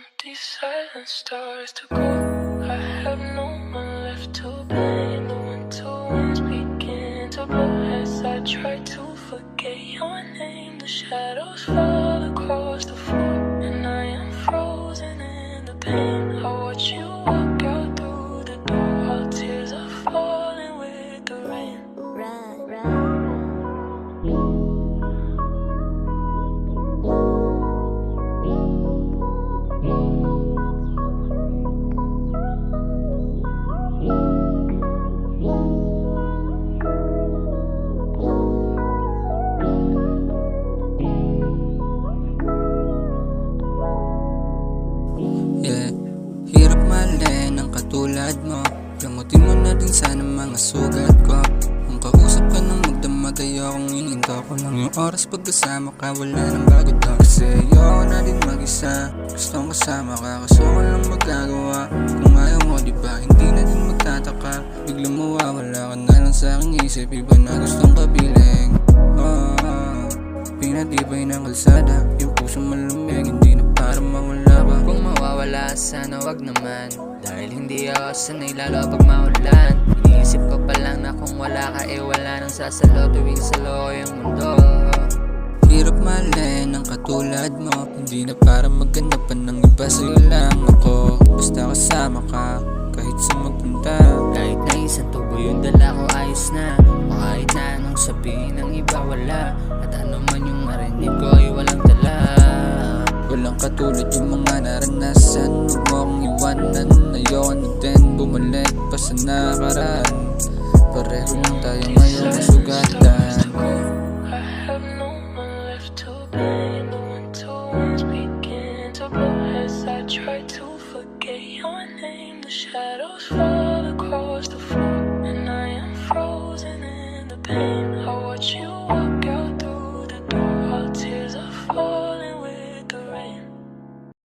Empty silent stars to go. I have no one left to blame. The winter winds begin to blow as I try to forget your name. The shadows fall across the floor, and I am frozen in the pain. I watch you walk out through the door while tears are falling with the rain. Yeah, hirap mahalin ang katulad mo. Gamutin mo na din sana mga sugat ko. Kung kausap ka nang magdamag, ayokong ininto ko lang yung oras pagkasama ka. Wala nang bago daw kasi ayoko na din mag-isa. Gustong kasama ka, kaso ko lang magagawa. Kung ayaw mo diba, hindi na din magtataka. Biglang mawawala ka na lang sa aking isip. Iba na gustong kapiling. Pinatibay ng kalsada, yung puso malamig, hindi na para mawala ba. Kung mawawala sana wag naman, dahil hindi ako sanay lalo pag maulan. Iniisip ko pa lang na kung wala ka wala nang sasalo tuwing salo ko yung mundo. Hirap mahalin ang katulad mo, hindi na para maganapan ng iba, sa'yo lang ako. Basta kasama ka, kahit sa magpunta. Kahit na isang tubo yung dala ko ayos na, o kahit na anong sabihin ng iba wala. At ano man yung narinig ko ay walang dala. Walang katulad yung mga naranasan. Huwag mo akong iwanan, ayoko na din bumalik pa sa nakaraan. Pareho lang tayo ngayon na sugatan. I have no one left to blame. The winter winds begin to blow as I try to forget your name. The shadows fall across the floor, and I am frozen in the pain.